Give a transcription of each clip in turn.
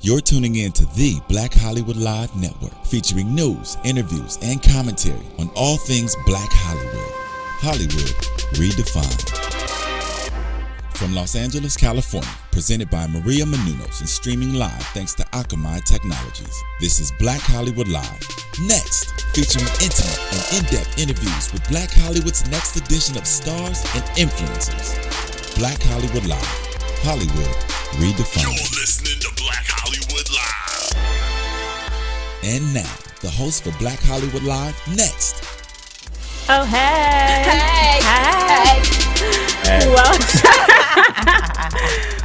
You're tuning in to the Black Hollywood Live Network, featuring news, interviews, and commentary on all things Black Hollywood. Hollywood redefined. From Los Angeles, California, presented by Maria Menounos and streaming live thanks to Akamai Technologies. This is Black Hollywood Live. Next, featuring intimate and in-depth interviews with Black Hollywood's next edition of stars and influencers. Black Hollywood Live. Hollywood redefined. You're listening to Black Hollywood Live. And now, the host for Black Hollywood Live, Next. Oh, hey. Hey.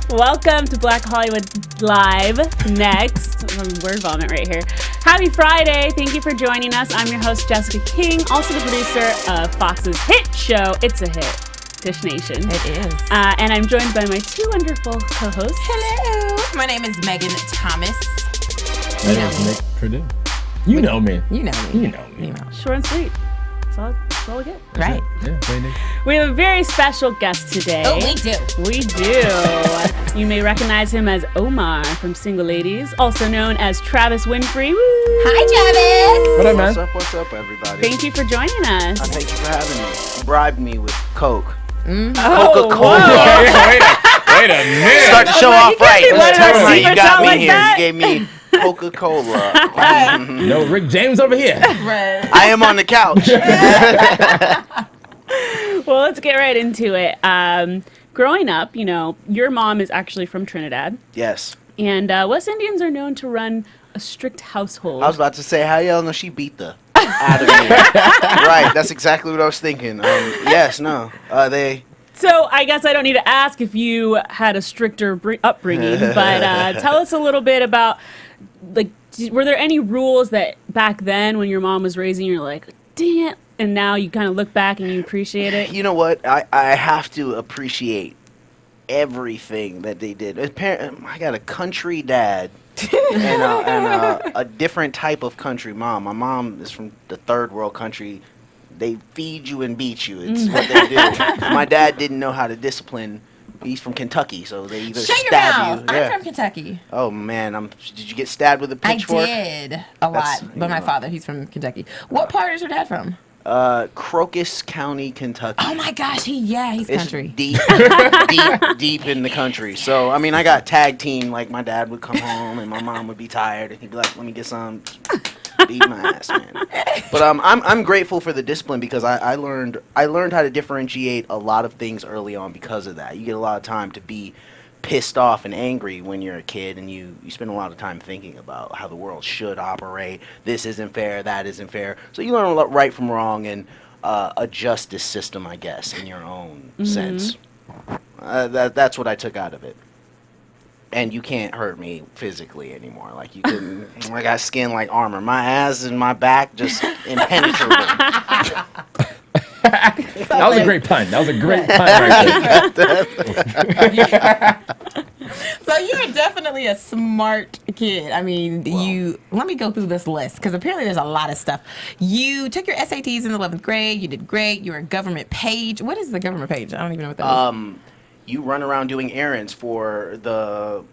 Welcome to Black Hollywood Live, Next. Word vomit right here. Happy Friday. Thank you for joining us. I'm your host, Jessica King, also the producer of Fox's hit show, It's a Hit, Dish Nation. It is. And I'm joined by my two wonderful co-hosts. Hello. My name is Megan Thomas. My name is Nick Perdue. You know me. You know me. You know me. Short and sweet. That's all we get. Right. Yeah, Nick. We have a very special guest today. Oh, we do. We do. You may recognize him as Omar from Single Ladies, also known as Travis Winfrey. Woo! Hi, Travis. What up, man? What's up, everybody? Thank you for joining us. Thank you for having me. You bribed me with Coke. Oh, Coca-Cola. whoa. Wait a minute. Start the show like, off you can't right. be letting Tell our me how you secrets got out me like here. that. You gave me Coca-Cola. No, Rick James over here. Right. I am on the couch. Well, let's get right into it. Growing up, you know, your mom is actually from Trinidad, Yes. and West Indians are known to run a strict household. I was about to say, how y'all know she beat the out of me? Right. That's exactly what I was thinking. Yes. No. So I guess I don't need to ask if you had a stricter upbringing, but tell us a little bit about, like, were there any rules that back then when your mom was raising you, you're like, dang it, and now you kind of look back and you appreciate it? You know what? I have to appreciate everything that they did. I got a country dad and a different type of country mom. My mom is from the third world country. They feed you and beat you. It's what they do. My dad didn't know how to discipline. He's from Kentucky, so they either Shut your stab mouth. you. I'm from Kentucky. Oh man, did you get stabbed with a pitchfork? I did a lot, but my father, he's from Kentucky. What part is your dad from? Crocus County, Kentucky. Oh my gosh, he's It's country. deep, deep in the country. So I mean, I got tag team. Like my dad would come home and my mom would be tired, and he'd be like, "Let me get some." Beat my ass, man. But I'm grateful for the discipline because I learned how to differentiate a lot of things early on because of that. You get a lot of time to be pissed off and angry when you're a kid, and you spend a lot of time thinking about how the world should operate. This isn't fair, that isn't fair. So you learn a lot right from wrong and a justice system, I guess, in your own sense. That's what I took out of it. And you can't hurt me physically anymore. Like you can, I got skin like armor. My ass and my back just impenetrable. That was a great pun. That was a great pun right there. So you're definitely a smart kid. I mean, let me go through this list because apparently there's a lot of stuff. You took your SATs in the 11th grade. You did great. You're a government page. What is the government page? I don't even know what that is. You run around doing errands for the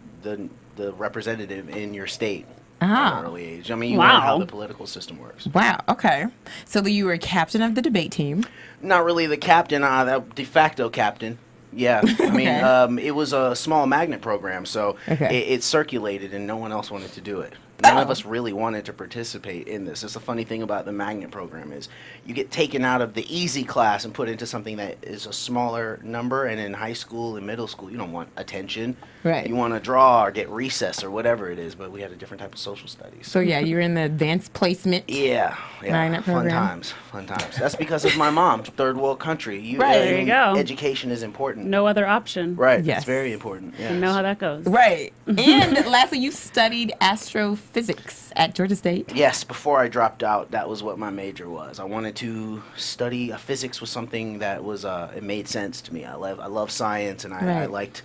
representative in your state at an early age. I mean, you learn how the political system works. Wow. Okay. So you were a captain of the debate team. Not really the captain, de facto captain. Yeah, I mean, it was a small magnet program, so it circulated and no one else wanted to do it. None of us really wanted to participate in this. It's the funny thing about the magnet program is you get taken out of the easy class and put into something that is a smaller number, and in high school and middle school, you don't want attention. Right. You want to draw or get recess or whatever it is, but we had a different type of social studies. So yeah, you were in the advanced placement. Yeah, magnet fun program. Fun times. That's because of my mom, third world country. There you go. Education is important. No other option. Right. Yes. It's very important. Yes. You know how that goes. Right. And lastly, you studied astrophysics at Georgia State. Yes, before I dropped out, that was what my major was. I wanted to study physics was something that was it made sense to me. I love science, and I liked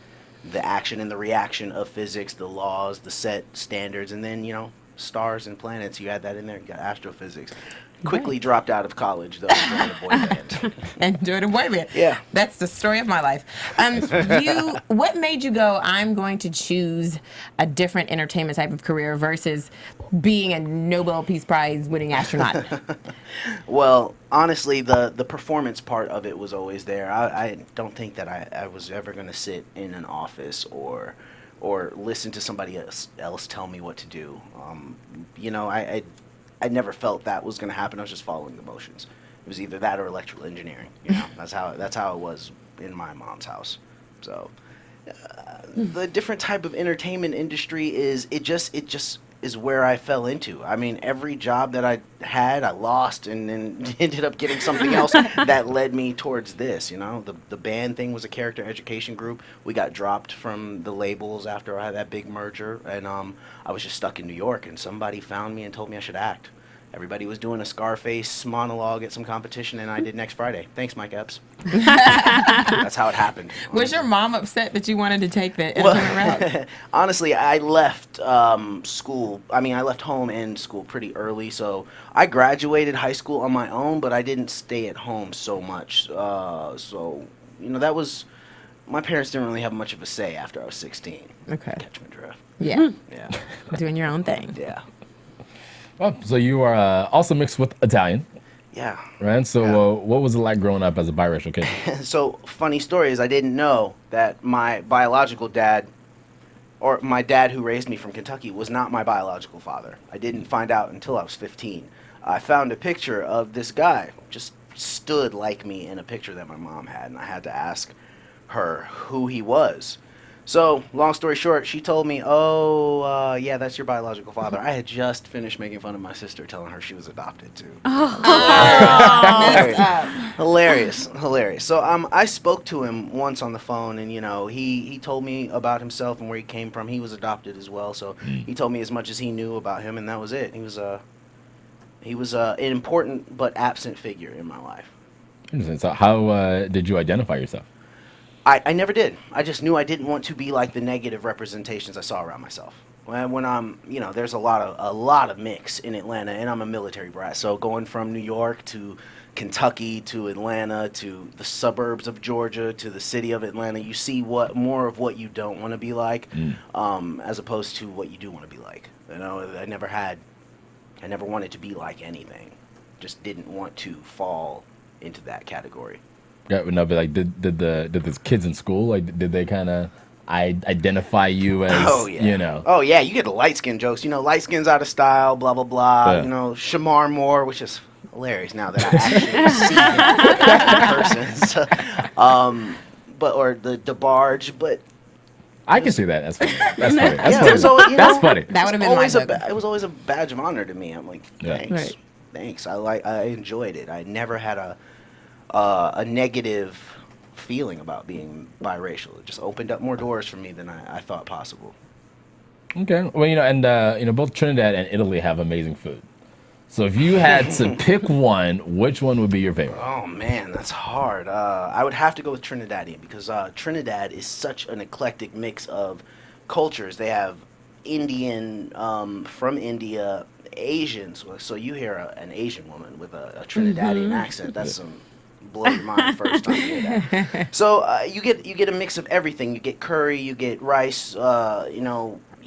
the action and the reaction of physics, the laws, the set standards, and then stars and planets. You add that in there, you got astrophysics. quickly dropped out of college, though, and joined a boy band. And joined a boy band. Yeah. That's the story of my life. What made you go, I'm going to choose a different entertainment type of career versus being a Nobel Peace Prize winning astronaut? Well, honestly, the performance part of it was always there. I don't think that I was ever going to sit in an office or listen to somebody else tell me what to do. I never felt that was going to happen. I was just following the motions. It was either that or electrical engineering. That's how it was in my mom's house. So the different type of entertainment industry is it just is where I fell into. I mean, every job that I had, I lost and then ended up getting something else that led me towards this, The band thing was a character education group. We got dropped from the labels after I had that big merger, and I was just stuck in New York, and somebody found me and told me I should act. Everybody was doing a Scarface monologue at some competition, and I did Next Friday. Thanks, Mike Epps. That's how it happened. Was your mom upset that you wanted to take the entertainment route? Honestly, I left school. I mean, I left home and school pretty early, so I graduated high school on my own, but I didn't stay at home so much. That was... My parents didn't really have much of a say after I was 16. Okay. Catch my drift. Yeah. Yeah. Doing your own thing. Yeah. Oh, so you are also mixed with Italian, Yeah. right? So Yeah. what was it like growing up as a biracial kid? So, funny story is I didn't know that my biological dad, or my dad who raised me from Kentucky, was not my biological father. I didn't find out until I was 15. I found a picture of this guy, just stood like me in a picture that my mom had, and I had to ask her who he was. So, long story short, she told me, yeah, that's your biological father. I had just finished making fun of my sister, telling her she was adopted, too. Hilarious. So, I spoke to him once on the phone, and, he told me about himself and where he came from. He was adopted as well, so he told me as much as he knew about him, and that was it. He was an important but absent figure in my life. Interesting. So how did you identify yourself? I never did. I just knew I didn't want to be like the negative representations I saw around myself. When I'm, there's a lot of mix in Atlanta, and I'm a military brat. So going from New York to Kentucky to Atlanta to the suburbs of Georgia to the city of Atlanta, you see more of what you don't want to be like, as opposed to what you do want to be like. I never wanted to be like anything. Just didn't want to fall into that category. Yeah, no, but like, did the kids in school, like, did they kind of identify you as, Oh yeah, you get the light skin jokes. Light skin's out of style, blah blah blah. Yeah. Shamar Moore, which is hilarious now that I actually see him in person. Or the DeBarge, but I can see that. That's funny. That's funny. That's yeah, funny. so, That's funny. That would have been my it was always a badge of honor to me. I'm like, Yeah. thanks, Right. thanks. I enjoyed it. I never had a negative feeling about being biracial. It just opened up more doors for me than I thought possible. Okay. Well, and both Trinidad and Italy have amazing food. So if you had to pick one, which one would be your favorite? Oh man, that's hard. I would have to go with Trinidadian because Trinidad is such an eclectic mix of cultures. They have Indian from India, Asians. So you hear an Asian woman with a Trinidadian accent. That's some blow your mind first time you hear that. So you get a mix of everything. You get curry, you get rice.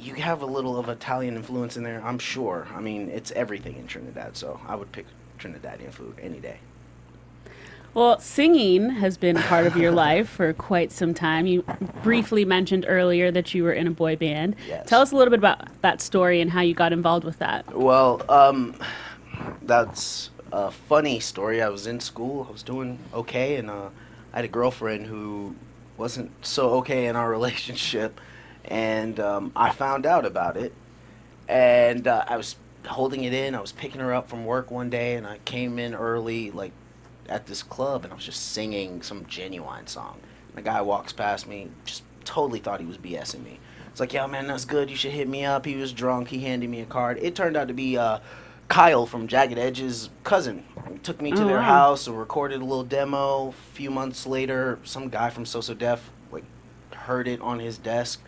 You have a little of Italian influence in there, I'm sure. I mean, it's everything in Trinidad, so I would pick Trinidadian food any day. Well, singing has been a part of your life for quite some time. You briefly mentioned earlier that you were in a boy band. Yes. Tell us a little bit about that story and how you got involved with that. Well, that's a funny story. I was in school, I was doing okay, and I had a girlfriend who wasn't so okay in our relationship. And I found out about it, and I was holding it in. I was picking her up from work one day, and I came in early, like, at this club, and I was just singing some Genuine song. The guy walks past me, just totally thought he was BSing me. It's like, yo, man, that's good. You should hit me up. He was drunk. He handed me a card. It turned out to be Kyle from Jagged Edge's cousin. He took me to their house and recorded a little demo. A few months later, some guy from So So Def, like, heard it on his desk.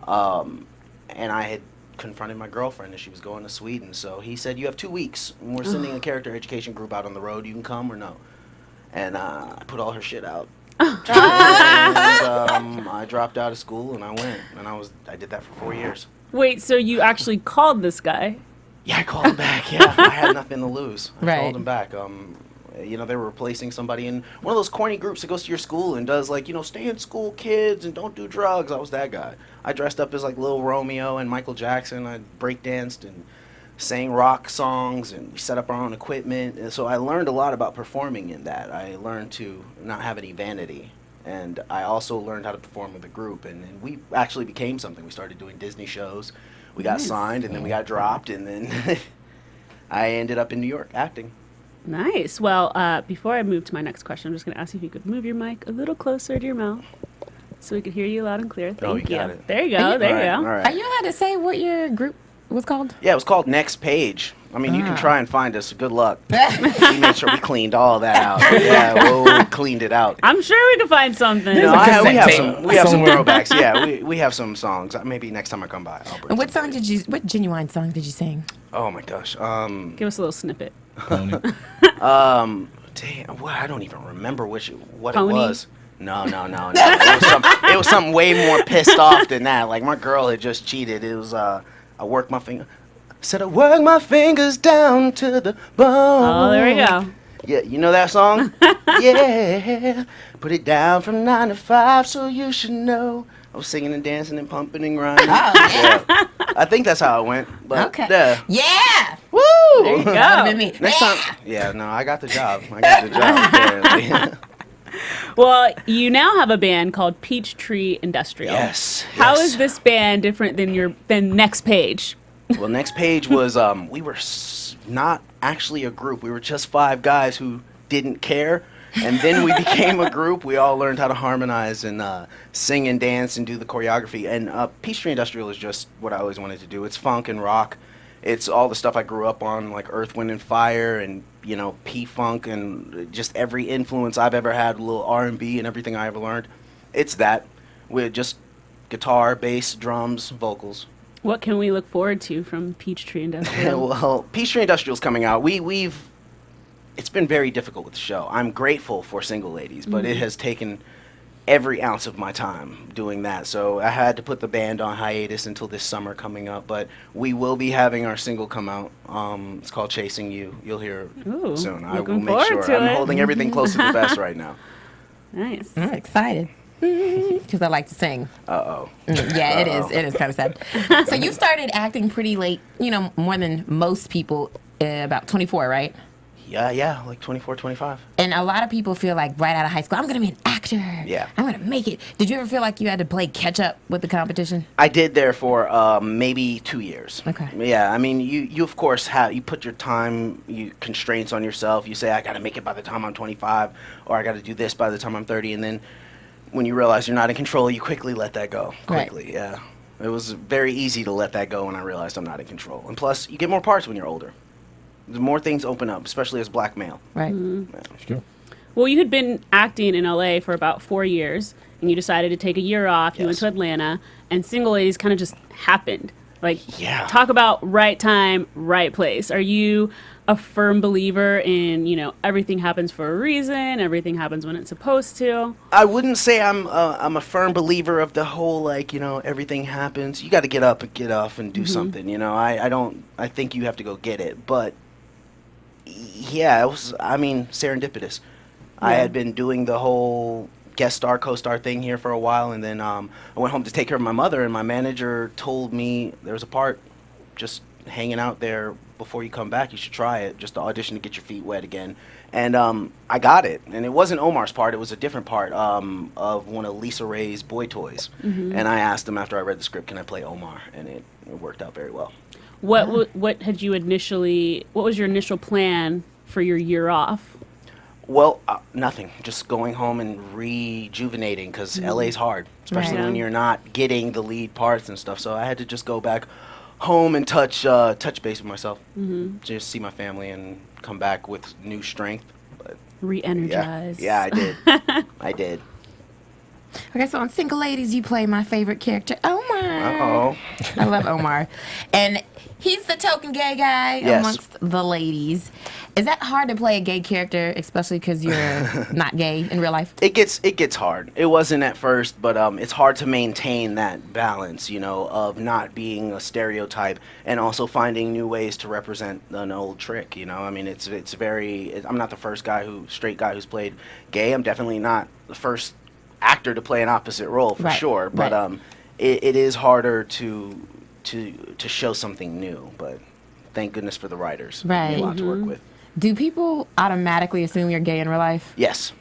And I had confronted my girlfriend, and she was going to Sweden. So he said, "You have 2 weeks, and we're sending a character education group out on the road. You can come or no." And I put all her shit out. And I dropped out of school, and I went, and I did that for 4 years. Wait, so you actually called this guy? Yeah, I called him back. Yeah, I had nothing to lose. I Right. called him back. You know, they were replacing somebody in one of those corny groups that goes to your school and does like, you know, stay in school, kids, and don't do drugs. I was that guy. I dressed up as like Lil Romeo and Michael Jackson. I breakdanced and sang rock songs, and we set up our own equipment. And so I learned a lot about performing in that. I learned to not have any vanity. And I also learned how to perform with a group. And we actually became something. We started doing Disney shows. We got signed, and then we got dropped, and then I ended up in New York acting. Nice. Well, before I move to my next question, I'm just going to ask you if you could move your mic a little closer to your mouth so we could hear you loud and clear. Thank you you. got it. There you go. There you go. All Are right. you allowed to say what your group was called? Yeah, it was called Next Page. I mean, you can try and find us. Good luck. We made sure we cleaned all that out. Yeah, we cleaned it out. I'm sure we could find something. No, we have some somewhere. throwbacks. Yeah, we have some songs. Maybe next time I come by, I'll bring And what some. what Genuine song did you sing? Oh my gosh. Give us a little snippet. Pony. Damn, well, I don't even remember what Pony? it was. No. It was something way more pissed off than that. Like my girl had just cheated. It was I worked my finger. Said I work my fingers down to the bone. Oh, there we go. Yeah, you know that song? Yeah. Put it down from 9 to 5, so you should know. I was singing and dancing and pumping and grinding. Oh, Yeah. I think that's how it went. But Okay. yeah. Yeah. Woo! There you go. That'd have been me. Next Yeah. time. Yeah, no, I got the job. Apparently. Well, you now have a band called Peachtree Industrial. Yes. How yes. is this band different than Next Page? Well, Next Page was we were not actually a group. We were just 5 guys who didn't care, and then we became a group. We all learned how to harmonize and sing and dance and do the choreography. And Peachtree Industrial is just what I always wanted to do. It's funk and rock. It's all the stuff I grew up on, like Earth, Wind, and Fire, and you know, P-funk, and just every influence I've ever had, a little R&B, and everything I ever learned. It's that with just guitar, bass, drums, vocals. What can we look forward to from Peachtree Industrial? Well, Peachtree Industrial's coming out. It's been very difficult with the show. I'm grateful for Single Ladies, but it has taken every ounce of my time doing that. So I had to put the band on hiatus until this summer coming up. But we will be having our single come out. It's called Chasing You. You'll hear it Ooh, soon. I will looking make forward sure. to I'm it. holding everything close to the vest right now. Nice. I'm excited because I like to sing. Uh-oh. Yeah, it is. It is kind of sad. So you started acting pretty late, you know, more than most people, about 24, right? Yeah, like 24, 25. And a lot of people feel like right out of high school, I'm going to be an actor. Yeah. I'm going to make it. Did you ever feel like you had to play catch up with the competition? I did there for maybe 2 years. Okay. Yeah, I mean, you of course you put your time, constraints on yourself. You say I got to make it by the time I'm 25, or I got to do this by the time I'm 30, and then when you realize you're not in control, you quickly let that go. Quickly, Right. yeah. It was very easy to let that go when I realized I'm not in control. And plus, you get more parts when you're older. The more things open up, especially as black male. Right. Sure. Well, you had been acting in LA for about 4 years, and you decided to take a year off. You went Yes. to Atlanta, and Single Ladies kind of just happened. Like, Yeah. talk about right time, right place. Are you a firm believer in, you know, everything happens for a reason, everything happens when it's supposed to? I wouldn't say I'm a firm believer of the whole, like, you know, everything happens. You got to get up and get off and do something, you know. I think you have to go get it. But, yeah, serendipitous. I had been doing the whole guest star, co-star thing here for a while, and then I went home to take care of my mother, and my manager told me there was a part just hanging out there before you come back. You should try it, just to audition to get your feet wet again. And I got it, and it wasn't Omar's part. It was a different part of one of Lisa Ray's boy toys. And I asked him after I read the script, can I play Omar? And it worked out very well. What was your initial plan for your year off? Well, nothing. Just going home and rejuvenating, because LA's hard, especially Right. when you're not getting the lead parts and stuff. So I had to just go back home and touch base with myself, just see my family and come back with new strength. But Re-energize. yeah, I did. I did. Okay, so on Single Ladies, you play my favorite character, Omar. Uh-oh. I love Omar. And he's the token gay guy Yes. amongst the ladies. Is that hard to play a gay character, especially because you're not gay in real life? It gets hard. It wasn't at first, but it's hard to maintain that balance, of not being a stereotype and also finding new ways to represent an old trick. I mean, it's very. I'm not the first straight guy who's played gay. I'm definitely not the first actor to play an opposite role for sure. But it is harder to show something new. But thank goodness for the writers. Right. A lot to work with. Do people automatically assume you're gay in real life? Yes.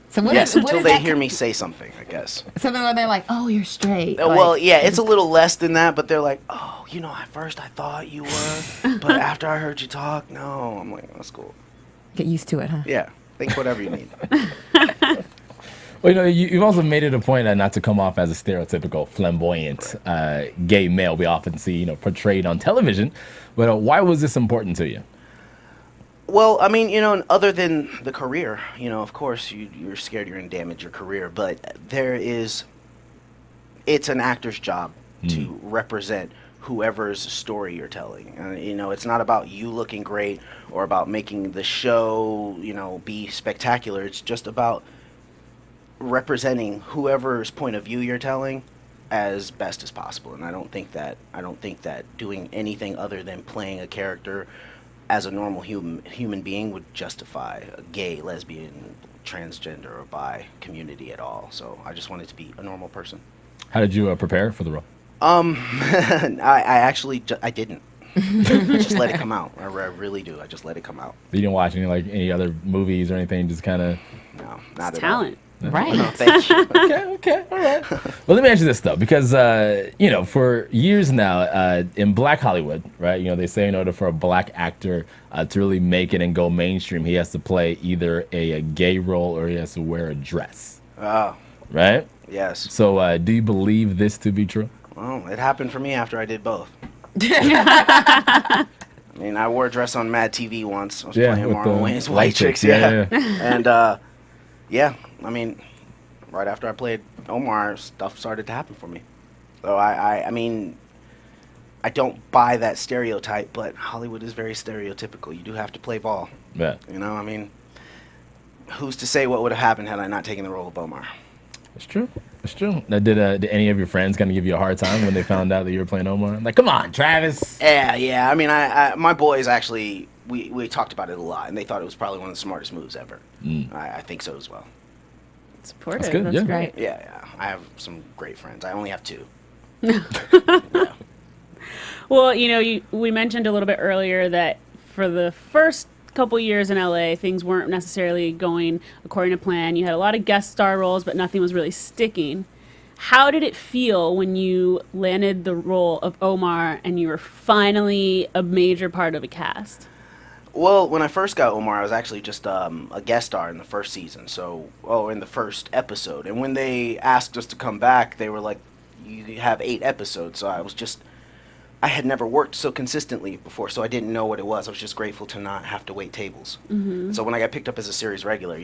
So what Yes, is until that they hear me say something, I guess. So then they're like, "Oh, you're straight." Well, yeah, it's a little less than that, but they're like, "Oh, at first I thought you were, but after I heard you talk, no." I'm like, "That's cool." Get used to it, huh? Yeah, think whatever you need. Well, you've also made it a point not to come off as a stereotypical flamboyant gay male we often see, portrayed on television. But why was this important to you? Well, I mean, other than the career, of course, you're scared you're going to damage your career, but it's an actor's job to represent whoever's story you're telling. It's not about you looking great or about making the show, be spectacular. It's just about representing whoever's point of view you're telling as best as possible. And I don't think that doing anything other than playing a character as a normal human being would justify a gay, lesbian, transgender, or bi community at all. So I just wanted to be a normal person. How did you prepare for the role? I actually I didn't. Just let it come out. I really do. I just let it come out. You didn't watch any other movies or anything? Just kind of. No, not at Talent. all. Right. No, thank you. Okay, all right. Well, let me ask you this though, because for years now in Black Hollywood, right? They say in order for a black actor to really make it and go mainstream, he has to play either a gay role or he has to wear a dress. Oh, Right? yes. So, do you believe this to be true? Well, it happened for me after I did both. I mean, I wore a dress on MADtv once. I was playing with Marlon the Wayans' White Chicks. yeah. And I mean, right after I played Omar, stuff started to happen for me. So I mean, I don't buy that stereotype, but Hollywood is very stereotypical. You do have to play ball. Yeah. I mean, who's to say what would have happened had I not taken the role of Omar? It's true. It's true. Now, did any of your friends kind of give you a hard time when they found out that you were playing Omar? I'm like, come on, Travis. Yeah. I mean, my boys actually, we talked about it a lot, and they thought it was probably one of the smartest moves ever. I think so as well. Supportive. That's good, That's yeah. great. Yeah. I have some great friends. I only have two. Well, we mentioned a little bit earlier that for the first couple years in LA, things weren't necessarily going according to plan. You had a lot of guest star roles, but nothing was really sticking. How did it feel when you landed the role of Omar and you were finally a major part of a cast? Well, when I first got Omar, I was actually just a guest star in the first season, in the first episode. And when they asked us to come back, they were like, you have 8 episodes. So I had never worked so consistently before, so I didn't know what it was. I was just grateful to not have to wait tables. Mm-hmm. So when I got picked up as a series regular,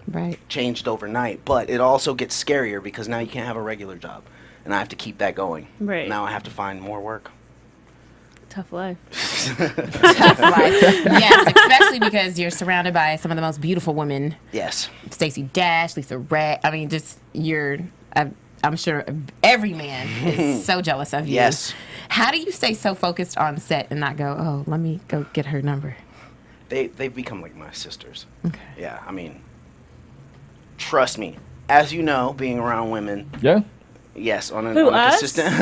Right. changed overnight. But it also gets scarier because now you can't have a regular job. And I have to keep that going. Right. Now I have to find more work. Tough life. Tough life. Yes, especially because you're surrounded by some of the most beautiful women. Yes. Stacey Dash, Lisa Ray. I mean, I'm sure every man is so jealous of you. Yes. How do you stay so focused on set and not go, oh, let me go get her number? They've become like my sisters. Okay. Yeah, I mean, trust me. As you know, being around women, Yeah. yes, on a Us? consistent.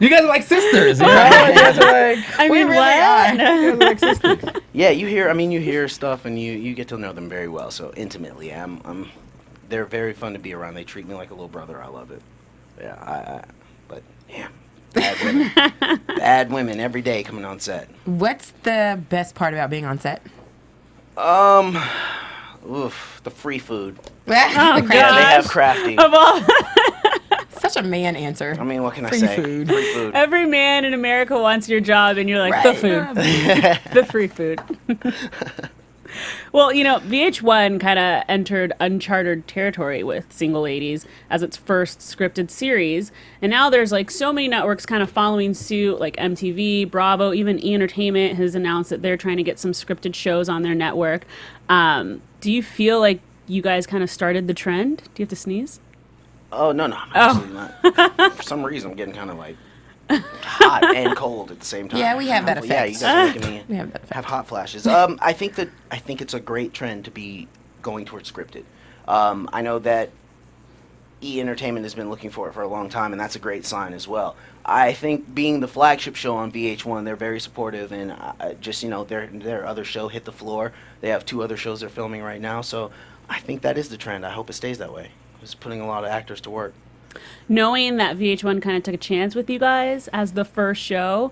You guys are like sisters, you know? You guys are like, I mean, really what? are. you guys are like sisters. Yeah, you hear stuff, and you get to know them very well, so intimately. They're very fun to be around. They treat me like a little brother. I love it. Yeah, but yeah, bad women, bad women every day coming on set. What's the best part about being on set? The free food. Oh, They gosh. have crafty. Of all, Such a man answer. I mean, what can I Free say? food. Free food. every man in America wants your job, and you're like, the Right. food. The free food. Well, VH1 kind of entered uncharted territory with Single Ladies as its first scripted series. And now there's like so many networks kind of following suit, like MTV, Bravo, even E! Entertainment has announced that they're trying to get some scripted shows on their network. Do you feel like you guys kind of started the trend? Do you have to sneeze? Oh, no, I'm actually not. For some reason, I'm getting kind of like hot and cold at the same time. Yeah, we have that Yeah, effect. you guys are making me We have that effect. have hot flashes. I think it's a great trend to be going towards scripted. I know that E! Entertainment has been looking for it for a long time, and that's a great sign as well. I think being the flagship show on VH1, they're very supportive, and just their other show, Hit the Floor, they have 2 other shows they're filming right now, so I think that is the trend. I hope it stays that way. It's putting a lot of actors to work. Knowing that VH1 kind of took a chance with you guys as the first show,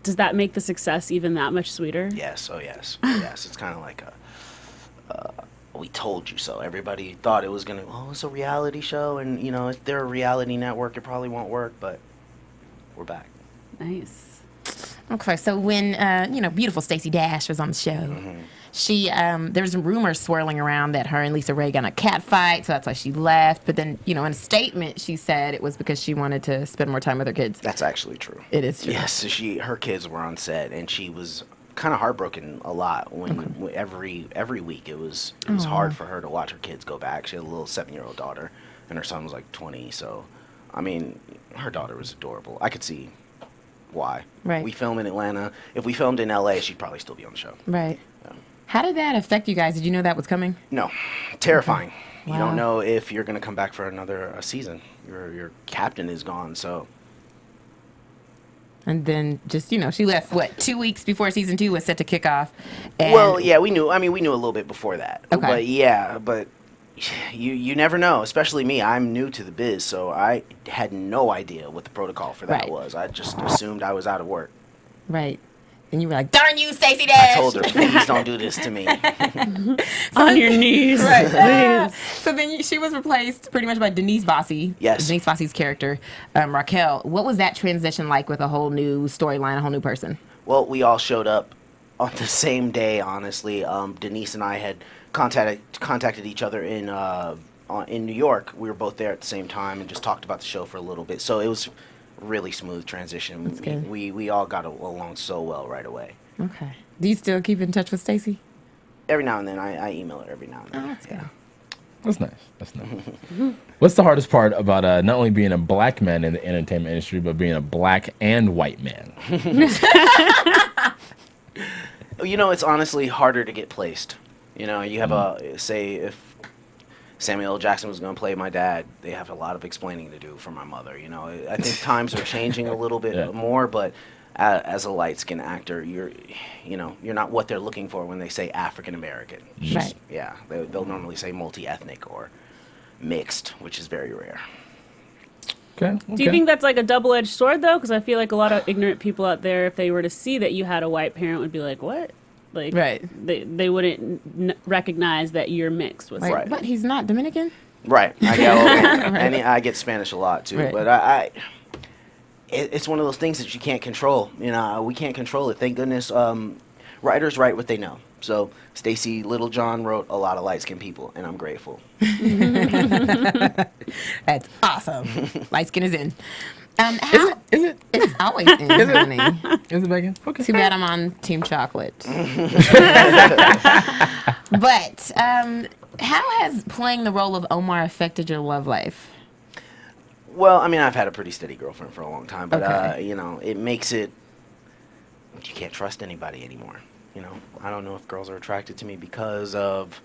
does that make the success even that much sweeter? Yes, yes. It's kind of like we told you so. Everybody thought it was it's a reality show, and if they're a reality network, it probably won't work, but we're back. Nice. Okay, so when beautiful Stacey Dash was on the show, she there was rumors swirling around that her and Lisa Ray got in a cat fight, so that's why she left. But then, in a statement, she said it was because she wanted to spend more time with her kids. That's actually true. It is true. Yes, her kids were on set, and she was kind of heartbroken a lot when every week it was hard for her to watch her kids go back. She had a little 7-year-old daughter, and her son was like 20. So, I mean, her daughter was adorable. I could see why. Right. We film in Atlanta. If we filmed in LA, she'd probably still be on the show. Right. How did that affect you guys? Did you know that was coming? No, terrifying. Wow. You don't know if you're going to come back for another season. Your captain is gone, so. And then just, she left, 2 weeks before season 2 was set to kick off. And Well, yeah, we knew. I mean, we knew a little bit before that. Okay. But you never know, especially me. I'm new to the biz, so I had no idea what the protocol for that Right. was. I just assumed I was out of work. Right. And you were like, darn you, Stacey Dash! I told her, please don't do this to me. On your knees. Right. So then she was replaced pretty much by Denise Vossi. Yes. Denise Vossi's character, Raquel. What was that transition like with a whole new storyline, a whole new person? Well, we all showed up on the same day, honestly. Denise and I had contacted each other in New York. We were both there at the same time and just talked about the show for a little bit. So it was really smooth transition. That's good. We all got along so well right away. Okay. Do you still keep in touch with Stacey? Every now and then, I email her every now and then. Oh, that's good. That's nice. That's nice. What's the hardest part about not only being a black man in the entertainment industry, but being a black and white man? It's honestly harder to get placed. You have say if Samuel L. Jackson was going to play my dad, they have a lot of explaining to do for my mother. I think times are changing a little bit more, but as a light-skinned actor, you're not what they're looking for when they say African American. Right. Yeah, they'll normally say multi-ethnic or mixed, which is very rare. Okay. Do you think that's like a double-edged sword, though? Because I feel like a lot of ignorant people out there, if they were to see that you had a white parent, would be like, what? Like, Right. They wouldn't recognize that you're mixed with Like, Right. what? He's not Dominican? Right. And I get Spanish a lot too, Right. but it's one of those things that you can't control. We can't control it. Thank goodness. Writers write what they know. So Stacey Littlejohn wrote a lot of light-skinned people, and I'm grateful. That's awesome. Light skin is in. Is it? It's always in, honey. Is it Megan? Okay. Too bad I'm on Team Chocolate. But how has playing the role of Omar affected your love life? Well, I mean, I've had a pretty steady girlfriend for a long time, but Okay. it makes it you can't trust anybody anymore. I don't know if girls are attracted to me because of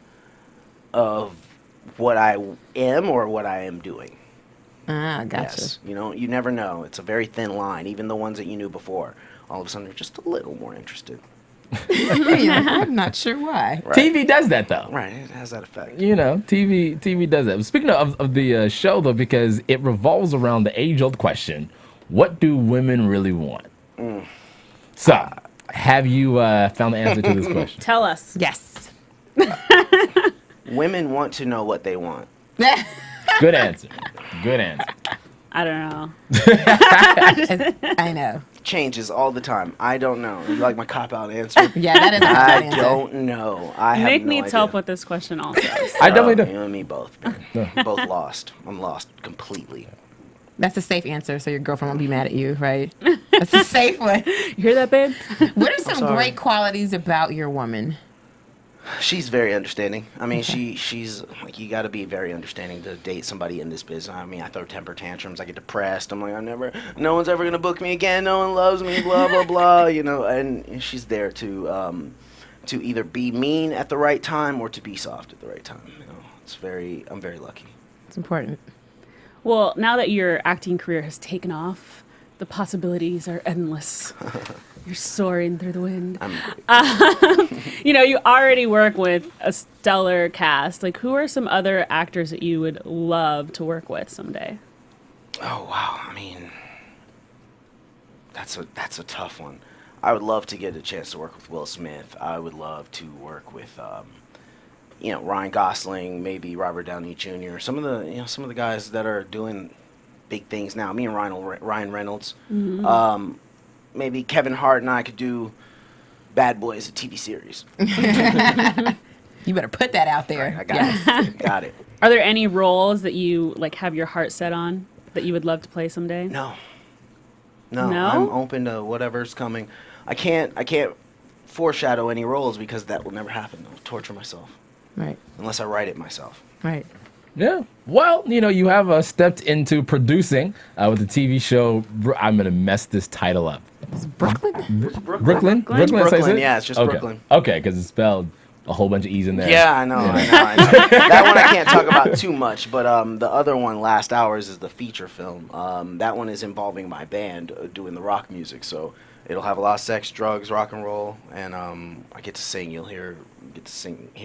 what I am or what I am doing. Ah, gotcha. Yes, you never know. It's a very thin line. Even the ones that you knew before, all of a sudden they're just a little more interested. I'm not sure why. Right. TV does that though. Right, it has that effect. TV does that. Speaking of the show though, because it revolves around the age-old question: what do women really want? So, have you found the answer to this question? Tell us. Yes. Women want to know what they want. Good answer. Good answer. I don't know. I know. Changes all the time. I don't know. You like my cop-out answer? Yeah, that is a good I answer. don't know. I have Nick no needs idea. help with this question also. I definitely do. You and me both, man. Both lost. I'm lost completely. That's a safe answer, so your girlfriend won't be mad at you, right? That's a safe one. You hear that, babe? What are some sorry. great qualities about your woman? She's very understanding. I mean, she's like, you got to be very understanding to date somebody in this business. I mean, I throw temper tantrums. I get depressed. I'm like, no one's ever gonna book me again. No one loves me. Blah blah blah. You know, and she's there to either be mean at the right time or to be soft at the right time. You know, I'm very lucky. It's important. Well, now that your acting career has taken off, the possibilities are endless. You're soaring through the wind. You know, you already work with a stellar cast. Like, who are some other actors that you would love to work with someday? Oh wow! I mean, that's a tough one. I would love to get a chance to work with Will Smith. I would love to work with, Ryan Gosling, maybe Robert Downey Jr. Some of the guys that are doing big things now. Me and Ryan Reynolds. Mm-hmm. Maybe Kevin Hart and I could do Bad Boys, a TV series. You better put that out there. I got it. Got it. Are there any roles that you like have your heart set on that you would love to play someday? No. No? I'm open to whatever's coming. I can't foreshadow any roles because that will never happen. I'll torture myself Right. unless I write it myself. Right. Yeah. Well, you have stepped into producing with the TV show. I'm gonna mess this title up. It's Brooklyn. Breuckelen? It's Breuckelen, say Brooklyn, it? yeah, it's just okay. Brooklyn. Okay, because it's spelled a whole bunch of E's in there. Yeah, I know. That one I can't talk about too much, but the other one, Last Hours, is the feature film. That one is involving my band doing the rock music, so it'll have a lot of sex, drugs, rock and roll, and I get to sing. You'll hear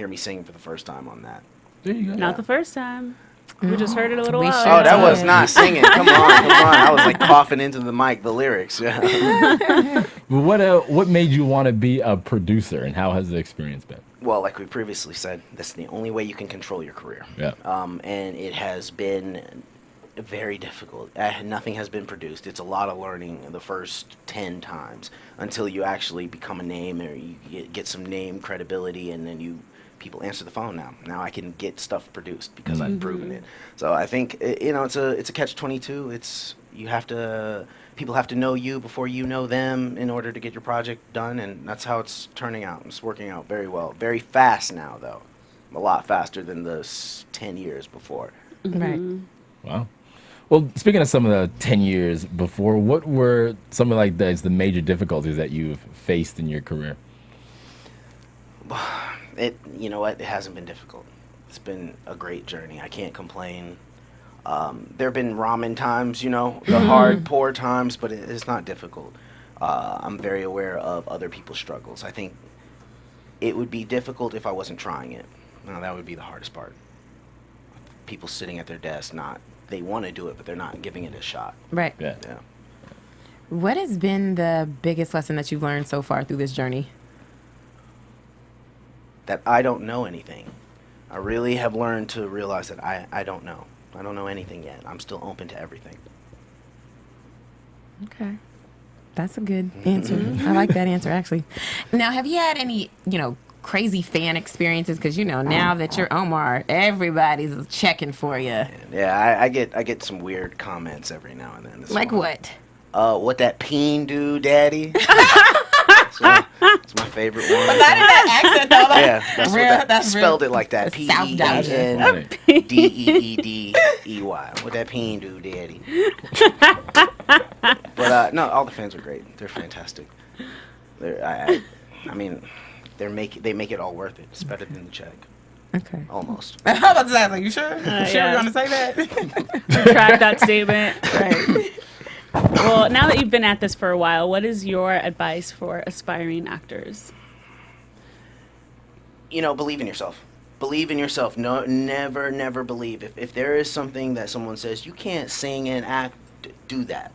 me sing for the first time on that. There you go. Not the first time. We just heard it a little We while sure Oh, ago. that was not singing. Come on. I was like coughing into the mic, the lyrics. Yeah. What made you want to be a producer, and how has the experience been? Well, like we previously said, that's the only way you can control your career. Yeah. And it has been very difficult. Nothing has been produced. It's a lot of learning the first 10 times until you actually become a name or you get some name credibility, and then people answer the phone now. Now I can get stuff produced because I've proven it. So I think it's a catch-22. People have to know you before you know them in order to get your project done, and that's how it's turning out. It's working out very well. Very fast now, though. A lot faster than the 10 years before. Right. Wow. Well, speaking of some of the 10 years before, what were some of the major difficulties that you've faced in your career? You know what? It hasn't been difficult. It's been a great journey. I can't complain. There have been ramen times, the hard, poor times, but it's not difficult. I'm very aware of other people's struggles. I think it would be difficult if I wasn't trying it. No, that would be the hardest part. People sitting at their desk, they want to do it, but they're not giving it a shot. Right. Yeah. Yeah. What has been the biggest lesson that you've learned so far through this journey? That I don't know anything. I really have learned to realize that I don't know. I don't know anything yet. I'm still open to everything. Okay. That's a good answer. I like that answer, actually. Now, have you had any, crazy fan experiences? Because, now that you're Omar, everybody's checking for you. Yeah, I get some weird comments every now and then. It's Like fun. what? What that peen do, daddy? It's my favorite one. Not in that accent, though. Yeah, that's real, what that that's spelled real. it like that. That's South P-E-N-D-E-E-D-E-Y. What that peen do, daddy? But no, all the fans are great. They're fantastic. They make it all worth it. It's better than the check. Okay. Almost. I'm about to say, like, you sure? yeah. You want to say that? Retract that statement. Right. Well, now that you've been at this for a while, what is your advice for aspiring actors? Believe in yourself. Believe in yourself. No, never believe. If there is something that someone says you can't sing and act, do that.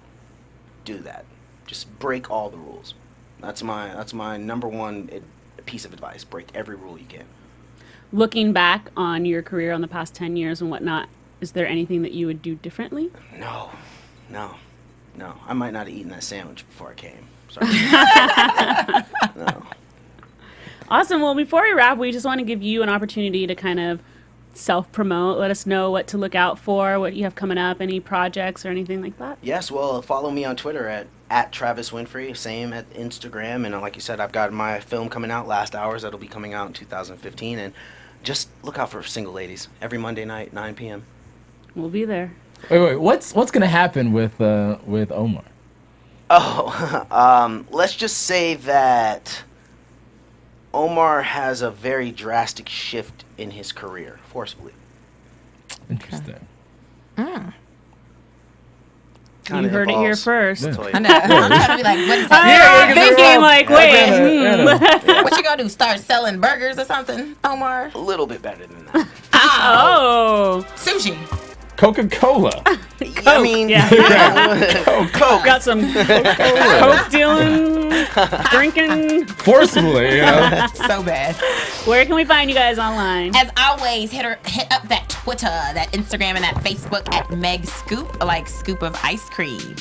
Do that. Just break all the rules. That's my number one piece of advice. Break every rule you can. Looking back on your career on the past 10 years and whatnot, is there anything that you would do differently? No. No. I might not have eaten that sandwich before I came. Sorry. No. Awesome. Well, before we wrap, we just want to give you an opportunity to kind of self-promote. Let us know what to look out for, what you have coming up, any projects or anything like that. Yes, well, follow me on Twitter at Travis Winfrey, same at Instagram, and like you said, I've got my film coming out, Last Hours, that'll be coming out in 2015, and just look out for Single Ladies every Monday night, 9 p.m. We'll be there. Wait, what's gonna happen with Omar? Oh, let's just say that Omar has a very drastic shift in his career, forcibly. Interesting. You heard it here first. Yeah. I know. I'm trying to be like, what is I'm thinking like, wait. Yeah. What you gonna do? Start selling burgers or something, Omar? A little bit better than that. Oh. Sushi. Coca-Cola. I mean, Yeah. Coke. Got some Coke dealing, drinking. Forcibly, you know. So bad. Where can we find you guys online? As always, hit up that Twitter, that Instagram, and that Facebook at Meg Scoop, like scoop of ice cream. You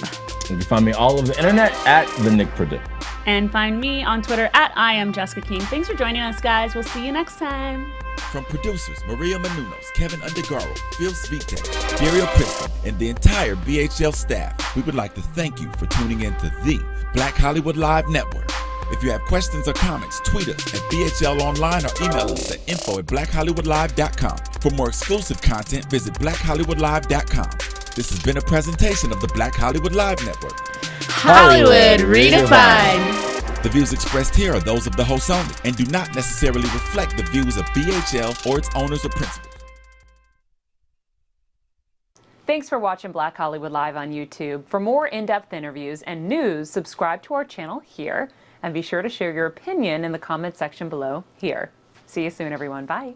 can find me all over the internet at the Nick Perdue. And find me on Twitter at I am Jessica King. Thanks for joining us, guys. We'll see you next time. From producers Maria Menounos, Kevin Undergaro, Phil Svitek, Muriel Princeton, and the entire BHL staff, we would like to thank you for tuning in to the Black Hollywood Live Network. If you have questions or comments, tweet us at BHL Online or email us at info@blackhollywoodlive.com. For more exclusive content, visit blackhollywoodlive.com. This has been a presentation of the Black Hollywood Live Network. Hollywood Redefined. The views expressed here are those of the hosts only and do not necessarily reflect the views of BHL or its owners or principals. Thanks for watching Black Hollywood Live on YouTube. For more in-depth interviews and news, subscribe to our channel here and be sure to share your opinion in the comment section below here. See you soon, everyone. Bye.